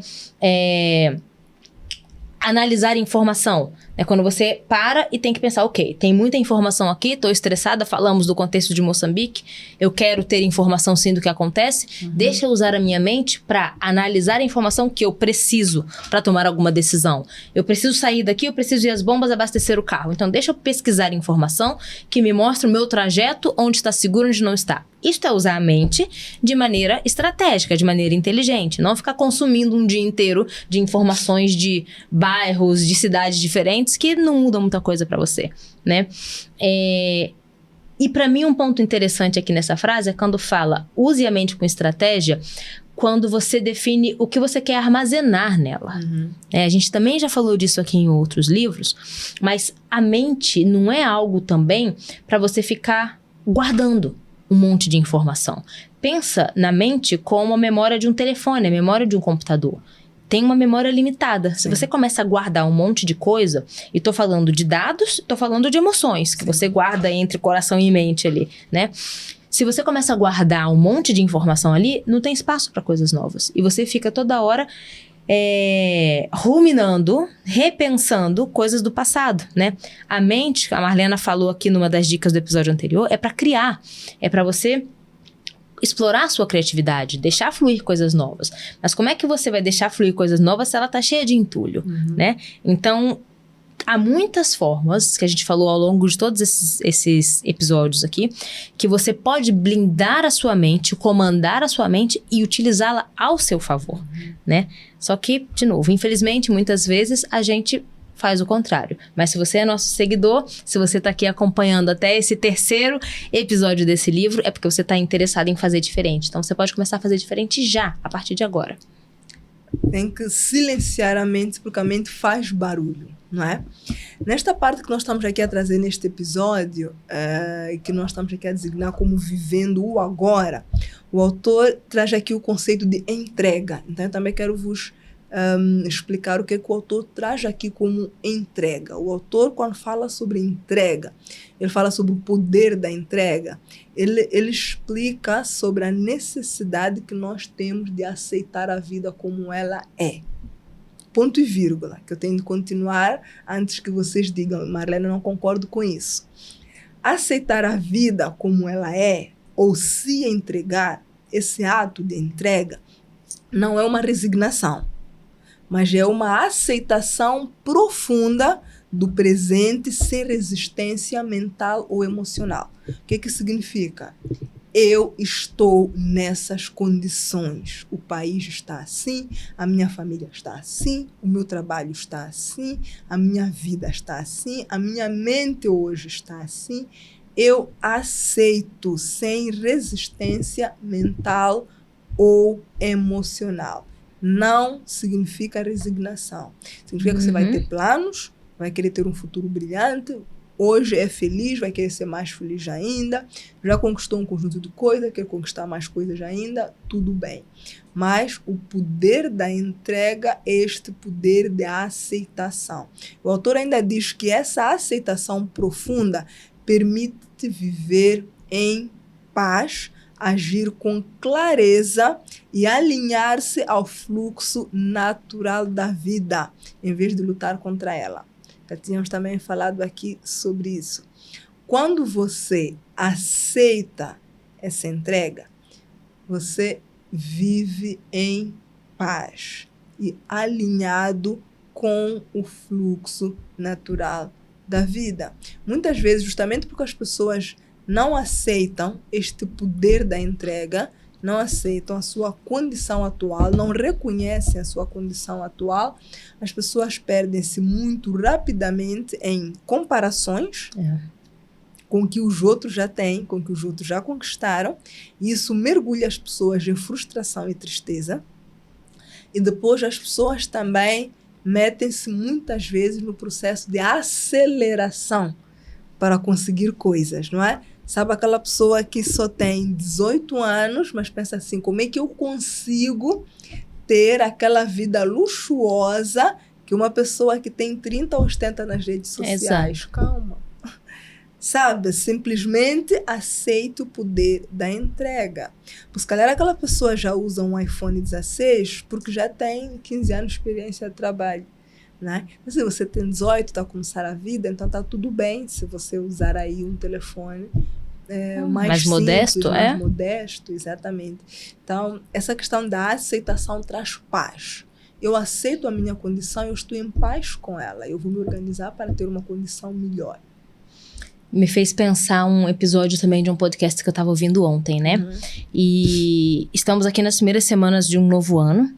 Analisar informação, né? Quando você para e tem que pensar, ok, tem muita informação aqui, estou estressada, falamos do contexto de Moçambique, eu quero ter informação sim do que acontece, deixa eu usar a minha mente para analisar a informação que eu preciso para tomar alguma decisão. Eu preciso sair daqui, eu preciso ir às bombas abastecer o carro, então deixa eu pesquisar informação que me mostre o meu trajeto, onde está seguro, onde não está. Isto é usar a mente de maneira estratégica, de maneira inteligente. Não ficar consumindo um dia inteiro de informações de bairros, de cidades diferentes que não mudam muita coisa para você, né? E para mim um ponto interessante aqui nessa frase é quando fala use a mente com estratégia, quando você define o que você quer armazenar nela. A gente também já falou disso aqui em outros livros, mas a mente não é algo também para você ficar guardando um monte de informação. Pensa na mente como a memória de um telefone, a memória de um computador. Tem uma memória limitada. Se você começa a guardar um monte de coisa, e tô falando de dados, tô falando de emoções, que você guarda entre coração e mente ali, né? Se você começa a guardar um monte de informação ali, não tem espaço para coisas novas. E você fica toda hora ruminando, repensando coisas do passado, né? A mente, a Marlena falou aqui numa das dicas do episódio anterior, é para criar, é para você explorar a sua criatividade, deixar fluir coisas novas. Mas como é que você vai deixar fluir coisas novas se ela tá cheia de entulho, né? Então, há muitas formas que a gente falou ao longo de todos esses episódios aqui, que você pode blindar a sua mente, comandar a sua mente e utilizá-la ao seu favor, né? Só que, de novo, infelizmente, muitas vezes a gente faz o contrário. Mas se você é nosso seguidor, se você está aqui acompanhando até esse terceiro episódio desse livro, é porque você está interessado em fazer diferente. Então, você pode começar a fazer diferente já, a partir de agora. Tem que silenciar a mente, porque a mente faz barulho, não é? Nesta parte que nós estamos aqui a trazer neste episódio, que nós estamos aqui a designar como vivendo o agora, o autor traz aqui o conceito de entrega. Então, eu também quero vos explicar o que o autor traz aqui como entrega. O autor, quando fala sobre entrega, ele fala sobre o poder da entrega. Ele explica sobre a necessidade que nós temos de aceitar a vida como ela é. Ponto e vírgula, que eu tenho de continuar antes que vocês digam, Marlene, eu não concordo com isso. Aceitar a vida como ela é, ou se entregar, esse ato de entrega, não é uma resignação, mas é uma aceitação profunda do presente sem resistência mental ou emocional. O que significa? Eu estou nessas condições. O país está assim, a minha família está assim, o meu trabalho está assim, a minha vida está assim, a minha mente hoje está assim. Eu aceito sem resistência mental ou emocional. Não significa resignação. Significa que você vai ter planos, vai querer ter um futuro brilhante, hoje é feliz, vai querer ser mais feliz ainda, já conquistou um conjunto de coisas, quer conquistar mais coisas ainda, tudo bem. Mas o poder da entrega é este poder de aceitação. O autor ainda diz que essa aceitação profunda permite viver em paz, agir com clareza e alinhar-se ao fluxo natural da vida, em vez de lutar contra ela. Já tínhamos também falado aqui sobre isso. Quando você aceita essa entrega, você vive em paz e alinhado com o fluxo natural da vida. Muitas vezes, justamente porque as pessoas não aceitam este poder da entrega, não aceitam a sua condição atual, não reconhecem a sua condição atual, as pessoas perdem-se muito rapidamente em comparações com o que os outros já têm, com o que os outros já conquistaram, e isso mergulha as pessoas em frustração e tristeza. E depois as pessoas também metem-se muitas vezes no processo de aceleração para conseguir coisas, não é? Sabe aquela pessoa que só tem 18 anos, mas pensa assim, como é que eu consigo ter aquela vida luxuosa que uma pessoa que tem 30 ostenta nas redes sociais? Exato. Calma. Sabe, simplesmente aceite o poder da entrega. Porque se calhar aquela pessoa já usa um iPhone 16 porque já tem 15 anos de experiência de trabalho. Né? Mas se você tem 18, está a começar a vida, então está tudo bem se você usar aí um telefone mais simples, modesto, mais modesto, exatamente. Então, essa questão da aceitação traz paz. Eu aceito a minha condição, eu estou em paz com ela. Eu vou me organizar para ter uma condição melhor. Me fez pensar um episódio também de um podcast que eu estava ouvindo ontem, né? E estamos aqui nas primeiras semanas de um novo ano.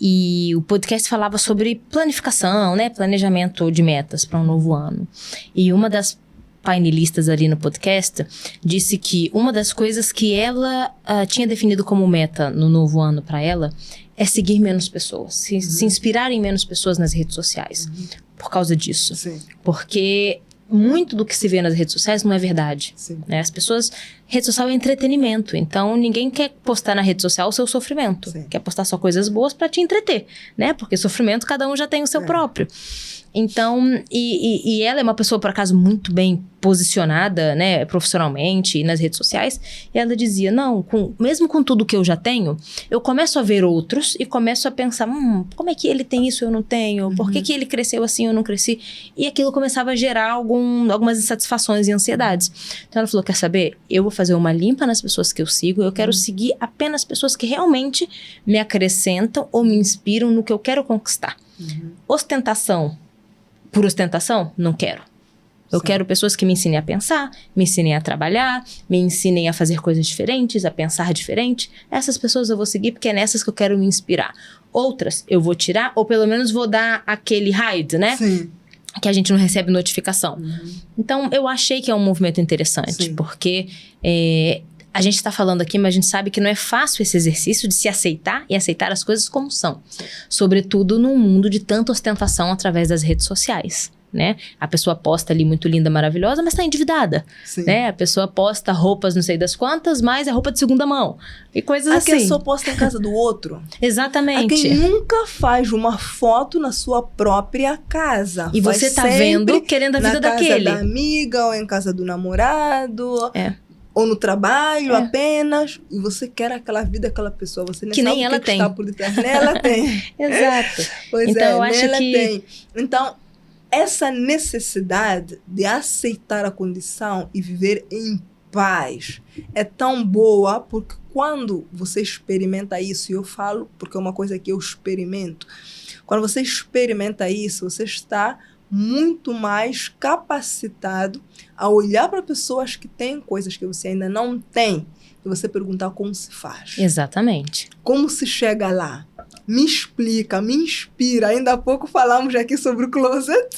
E o podcast falava sobre planificação, né? Planejamento de metas para um novo ano. E uma das painelistas ali no podcast disse que uma das coisas que ela tinha definido como meta no novo ano para ela é seguir menos pessoas, se inspirar em menos pessoas nas redes sociais. Por causa disso. Sim. Porque muito do que se vê nas redes sociais não é verdade. Né? As pessoas... Rede social é entretenimento, então ninguém quer postar na rede social o seu sofrimento. Sim. Quer postar só coisas boas para te entreter, né? Porque sofrimento cada um já tem o seu próprio. Então, e ela é uma pessoa, por acaso, muito bem posicionada, né, profissionalmente e nas redes sociais. E ela dizia, não, mesmo com tudo que eu já tenho, eu começo a ver outros e começo a pensar, como é que ele tem isso e eu não tenho? Por que ele cresceu assim e eu não cresci? E aquilo começava a gerar algumas insatisfações e ansiedades. Então ela falou, quer saber? Eu vou fazer uma limpa nas pessoas que eu sigo, eu quero seguir apenas pessoas que realmente me acrescentam ou me inspiram no que eu quero conquistar. Ostentação por ostentação? Não quero. Eu quero pessoas que me ensinem a pensar, me ensinem a trabalhar, me ensinem a fazer coisas diferentes, a pensar diferente. Essas pessoas eu vou seguir porque é nessas que eu quero me inspirar. Outras eu vou tirar, ou pelo menos vou dar aquele hide, né? Sim. Que a gente não recebe notificação. Então, eu achei que é um movimento interessante, porque a gente está falando aqui, mas a gente sabe que não é fácil esse exercício de se aceitar e aceitar as coisas como são. Sobretudo num mundo de tanta ostentação através das redes sociais. Né? A pessoa posta ali muito linda, maravilhosa, mas está endividada. Né? A pessoa posta roupas não sei das quantas, mas é roupa de segunda mão. E coisas assim. A pessoa posta em casa do outro. Exatamente. A quem nunca faz uma foto na sua própria casa. E você tá vendo, querendo a vida daquele. Na casa da amiga, ou em casa do namorado. Ou no trabalho apenas. E você quer aquela vida daquela pessoa. Você nem que sabe nem ela tem. Está por detrás. Nem ela tem. Exato. Pois então, eu acho ela que... tem. Então... essa necessidade de aceitar a condição e viver em paz é tão boa porque quando você experimenta isso, e eu falo porque é uma coisa que eu experimento, quando você experimenta isso, você está muito mais capacitado a olhar para pessoas que têm coisas que você ainda não tem e você perguntar como se faz. Exatamente. Como se chega lá? Me explica, me inspira. Ainda há pouco falamos aqui sobre o closet.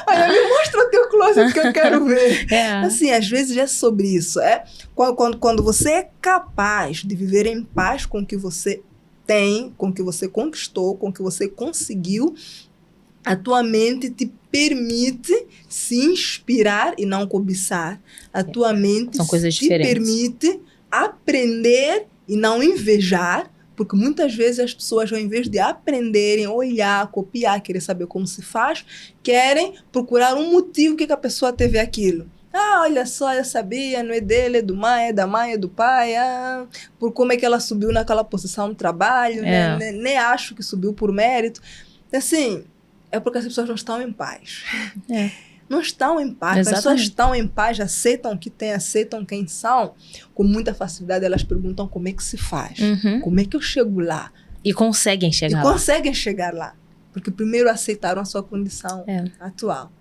Olha, me mostra o teu closet que eu quero ver. Assim, às vezes é sobre isso. Quando você é capaz de viver em paz com o que você tem, com o que você conquistou, com o que você conseguiu, a tua mente te permite se inspirar e não cobiçar. A tua mente São coisas te diferentes. permite aprender e não invejar, porque muitas vezes as pessoas, ao invés de aprenderem, olhar, copiar, querer saber como se faz, querem procurar um motivo que a pessoa teve aquilo. Ah, olha só, eu sabia, não é dele, é do mãe, é da mãe, é do pai. Ah, por como é que ela subiu naquela posição no trabalho, né? Nem acho que subiu por mérito. Assim, é porque as pessoas não estão em paz. Não estão em paz. Exatamente. As pessoas estão em paz, aceitam o que têm, aceitam quem são. Com muita facilidade, elas perguntam como é que se faz. Como é que eu chego lá? E conseguem chegar lá. Conseguem chegar lá. Porque primeiro aceitaram a sua condição atual.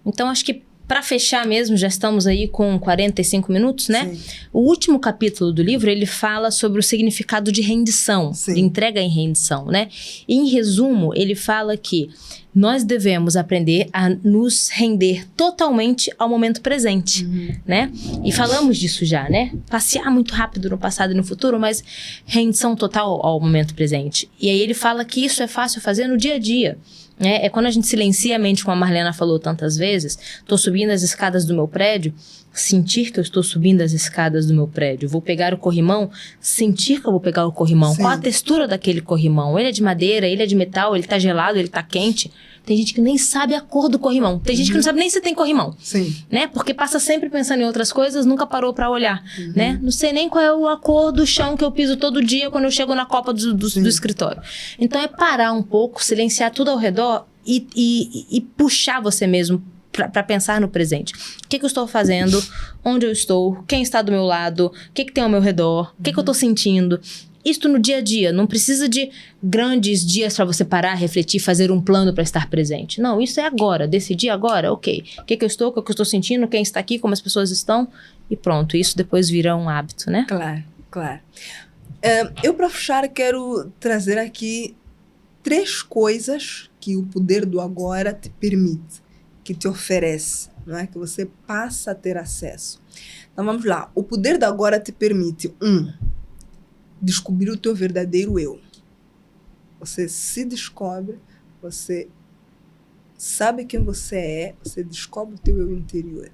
Então, acho que para fechar mesmo, já estamos aí com 45 minutos, né? Sim. O último capítulo do livro, ele fala sobre o significado de rendição, de entrega em rendição, né? E, em resumo, ele fala que nós devemos aprender a nos render totalmente ao momento presente, né? E falamos disso já, né? Passear muito rápido no passado e no futuro, mas rendição total ao momento presente. E aí ele fala que isso é fácil fazer no dia a dia. É quando a gente silencia a mente, como a Marlena falou tantas vezes. Estou subindo as escadas do meu prédio, sentir que eu estou subindo as escadas do meu prédio. Vou pegar o corrimão, sentir que eu vou pegar o corrimão. Sim. Qual a textura daquele corrimão? Ele é de madeira, ele é de metal, ele está gelado, ele está quente. Tem gente que nem sabe a cor do corrimão. Tem gente que não sabe nem se tem corrimão. Sim. Né? Porque passa sempre pensando em outras coisas, nunca parou para olhar. Né? Não sei nem qual é a cor do chão que eu piso todo dia quando eu chego na copa do escritório. Então é parar um pouco, silenciar tudo ao redor e puxar você mesmo para pensar no presente. O que eu estou fazendo? Onde eu estou? Quem está do meu lado? O que tem ao meu redor? O que eu estou sentindo? Isto no dia a dia. Não precisa de grandes dias para você parar, refletir, fazer um plano para estar presente. Não, isso é agora. Decidir agora, ok. O que eu estou, o que eu estou sentindo, quem está aqui, como as pessoas estão. E pronto, isso depois vira um hábito, né? Claro, claro. Eu, para fechar, quero trazer aqui 3 coisas que o poder do agora te permite, que te oferece, não é? Que você passa a ter acesso. Então, vamos lá. O poder do agora te permite, descobrir o teu verdadeiro eu. Você se descobre, você sabe quem você é, você descobre o teu eu interior.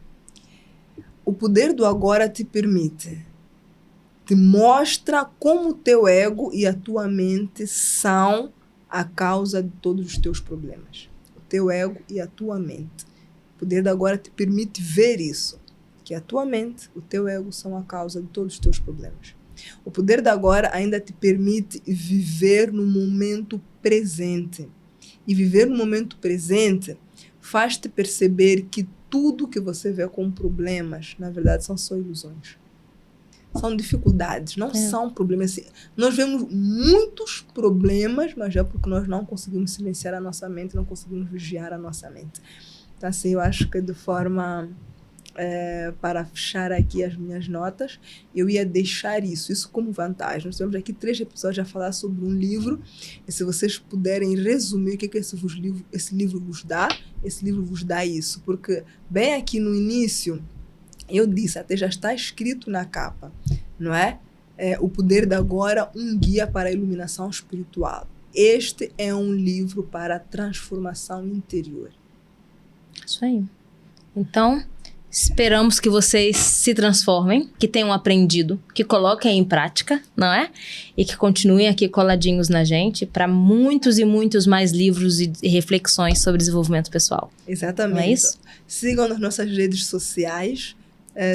O poder do agora te permite, te mostra como o teu ego e a tua mente são a causa de todos os teus problemas. O teu ego e a tua mente. O poder do agora te permite ver isso, que a tua mente, o teu ego são a causa de todos os teus problemas. O poder da agora ainda te permite viver no momento presente. E viver no momento presente faz-te perceber que tudo que você vê como problemas, na verdade, são só ilusões. São dificuldades, não são problemas. Nós vemos muitos problemas, mas é porque nós não conseguimos silenciar a nossa mente, não conseguimos vigiar a nossa mente. Então, assim, eu acho que de forma... para fechar aqui as minhas notas, eu ia deixar isso como vantagem. Nós temos aqui 3 episódios a falar sobre um livro, e se vocês puderem resumir o que esse livro vos dá, esse livro vos dá isso, porque bem aqui no início, eu disse, até já está escrito na capa, não é? O poder da agora, um guia para a iluminação espiritual. Este é um livro para a transformação interior. Isso aí. Então... esperamos que vocês se transformem, que tenham aprendido, que coloquem em prática, não é? E que continuem aqui coladinhos na gente para muitos e muitos mais livros e reflexões sobre desenvolvimento pessoal. Exatamente. Não é isso? Sigam nas nossas redes sociais,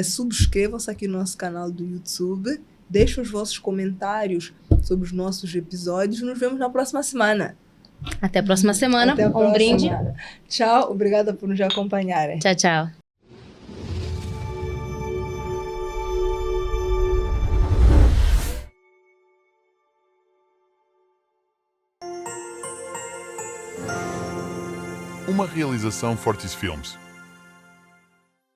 subscrevam-se aqui no nosso canal do YouTube, deixem os vossos comentários sobre os nossos episódios e nos vemos na próxima semana. Até a próxima semana. Até a próxima. Brinde. Tchau, obrigada por nos acompanharem. Tchau, tchau. Uma realização Fortis Filmes.